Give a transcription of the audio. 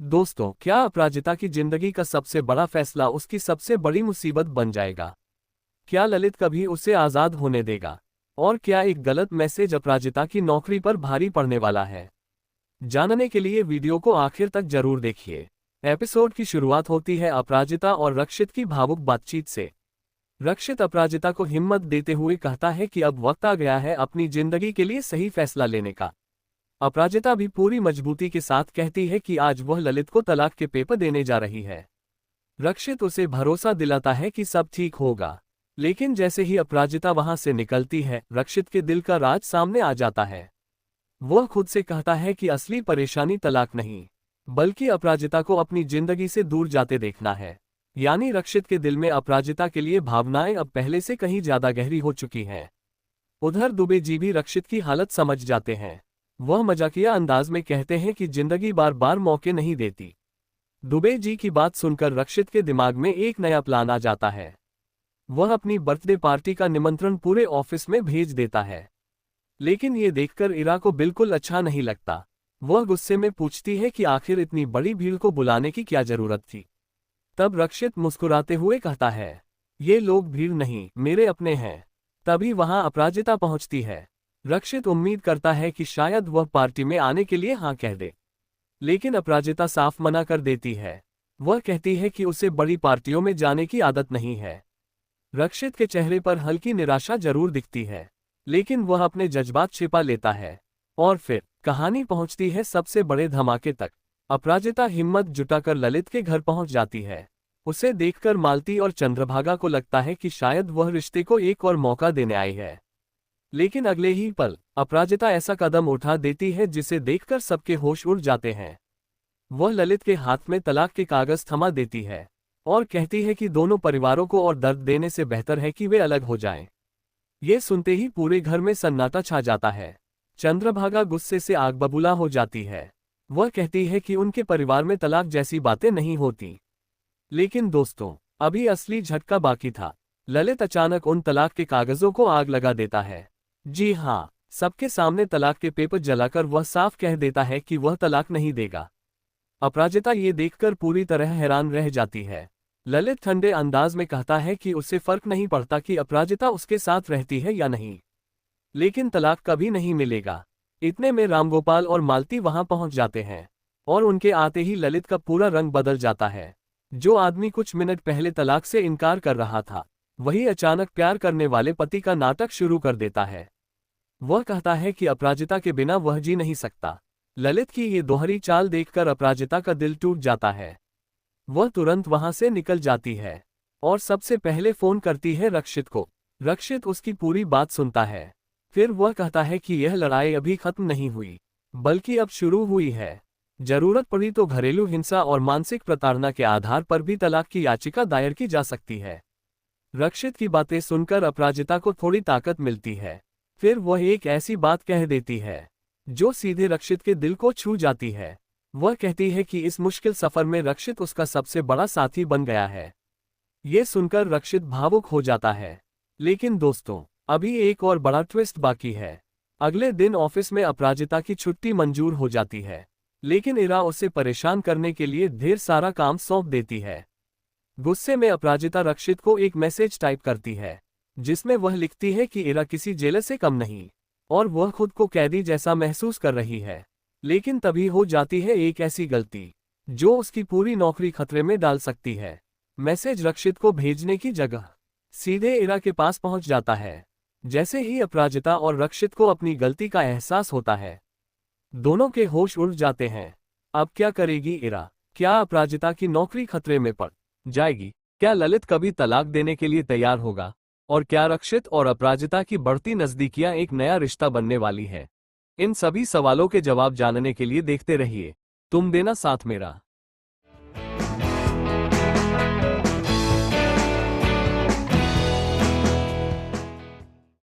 दोस्तों, क्या अपराजिता की जिंदगी का सबसे बड़ा फैसला उसकी सबसे बड़ी मुसीबत बन जाएगा? क्या ललित कभी उसे आजाद होने देगा? और क्या एक गलत मैसेज अपराजिता की नौकरी पर भारी पड़ने वाला है? जानने के लिए वीडियो को आखिर तक जरूर देखिए। एपिसोड की शुरुआत होती है अपराजिता और रक्षित की भावुक बातचीत से। रक्षित अपराजिता को हिम्मत देते हुए कहता है कि अब वक्त आ गया है अपनी जिंदगी के लिए सही फैसला लेने का। अपराजिता भी पूरी मजबूती के साथ कहती है कि आज वह ललित को तलाक के पेपर देने जा रही है। रक्षित उसे भरोसा दिलाता है कि सब ठीक होगा, लेकिन जैसे ही अपराजिता वहां से निकलती है, रक्षित के दिल का राज सामने आ जाता है। वह खुद से कहता है कि असली परेशानी तलाक नहीं, बल्कि अपराजिता को अपनी जिंदगी से दूर जाते देखना है। यानी रक्षित के दिल में अपराजिता के लिए भावनाएं अब पहले से कहीं ज्यादा गहरी हो चुकी हैं। उधर दुबे जी भी रक्षित की हालत समझ जाते हैं। वह मजाकिया अंदाज में कहते हैं कि जिंदगी बार बार मौके नहीं देती। दुबे जी की बात सुनकर रक्षित के दिमाग में एक नया प्लान आ जाता है। वह अपनी बर्थडे पार्टी का निमंत्रण पूरे ऑफिस में भेज देता है, लेकिन ये देखकर इरा को बिल्कुल अच्छा नहीं लगता। वह गुस्से में पूछती है कि आखिर इतनी बड़ी भीड़ को बुलाने की क्या जरूरत थी। तब रक्षित मुस्कुराते हुए कहता है, ये लोग भीड़ नहीं, मेरे अपने हैं। तभी वहां अपराजिता पहुंचती है। रक्षित उम्मीद करता है कि शायद वह पार्टी में आने के लिए हाँ कह दे, लेकिन अपराजिता साफ मना कर देती है। वह कहती है कि उसे बड़ी पार्टियों में जाने की आदत नहीं है। रक्षित के चेहरे पर हल्की निराशा जरूर दिखती है, लेकिन वह अपने जज्बात छिपा लेता है। और फिर कहानी पहुंचती है सबसे बड़े धमाके तक। अपराजिता हिम्मत जुटाकर ललित के घर पहुंच जाती है। उसे देखकर मालती और चंद्रभागा को लगता है कि शायद वह रिश्ते को एक और मौका देने आई है, लेकिन अगले ही पल अपराजिता ऐसा कदम उठा देती है जिसे देखकर सबके होश उड़ जाते हैं। वह ललित के हाथ में तलाक के कागज थमा देती है और कहती है कि दोनों परिवारों को और दर्द देने से बेहतर है कि वे अलग हो जाएं। ये सुनते ही पूरे घर में सन्नाटा छा जाता है। चंद्रभागा गुस्से से आग बबूला हो जाती है। वह कहती है कि उनके परिवार में तलाक जैसी बातें नहीं होती। लेकिन दोस्तों, अभी असली झटका बाकी था। ललित अचानक उन तलाक के कागजों को आग लगा देता है। जी हाँ, सबके सामने तलाक के पेपर जलाकर वह साफ कह देता है कि वह तलाक नहीं देगा। अपराजिता ये देखकर पूरी तरह हैरान रह जाती है। ललित ठंडे अंदाज में कहता है कि उसे फर्क नहीं पड़ता कि अपराजिता उसके साथ रहती है या नहीं, लेकिन तलाक कभी नहीं मिलेगा। इतने में रामगोपाल और मालती वहां पहुंच जाते हैं और उनके आते ही ललित का पूरा रंग बदल जाता है। जो आदमी कुछ मिनट पहले तलाक से इनकार कर रहा था, वही अचानक प्यार करने वाले पति का नाटक शुरू कर देता है। वह कहता है कि अपराजिता के बिना वह जी नहीं सकता। ललित की ये दोहरी चाल देखकर अपराजिता का दिल टूट जाता है। वह तुरंत वहां से निकल जाती है और सबसे पहले फोन करती है रक्षित को। रक्षित उसकी पूरी बात सुनता है। फिर वह कहता है कि यह लड़ाई अभी खत्म नहीं हुई, बल्कि अब शुरू हुई है। जरूरत पड़ी तो घरेलू हिंसा और मानसिक प्रताड़ना के आधार पर भी तलाक की याचिका दायर की जा सकती है। रक्षित की बातें सुनकर अपराजिता को थोड़ी ताकत मिलती है। फिर वह एक ऐसी बात कह देती है जो सीधे रक्षित के दिल को छू जाती है। वह कहती है कि इस मुश्किल सफर में रक्षित उसका सबसे बड़ा साथी बन गया है। ये सुनकर रक्षित भावुक हो जाता है। लेकिन दोस्तों, अभी एक और बड़ा ट्विस्ट बाकी है। अगले दिन ऑफिस में अपराजिता की छुट्टी मंजूर हो जाती है, लेकिन इरा उसे परेशान करने के लिए ढेर सारा काम सौंप देती है। गुस्से में अपराजिता रक्षित को एक मैसेज टाइप करती है, जिसमें वह लिखती है कि इरा किसी जेलर से कम नहीं और वह खुद को कैदी जैसा महसूस कर रही है। लेकिन तभी हो जाती है एक ऐसी गलती जो उसकी पूरी नौकरी खतरे में डाल सकती है। मैसेज रक्षित को भेजने की जगह सीधे इरा के पास पहुंच जाता है। जैसे ही अपराजिता और रक्षित को अपनी गलती का एहसास होता है, दोनों के होश उड़ जाते हैं। अब क्या करेगी इरा? क्या अपराजिता की नौकरी खतरे में पड़ जाएगी? क्या ललित कभी तलाक देने के लिए तैयार होगा? और क्या रक्षित और अपराजिता की बढ़ती नजदीकियां एक नया रिश्ता बनने वाली है? इन सभी सवालों के जवाब जानने के लिए देखते रहिए तुम देना साथ मेरा।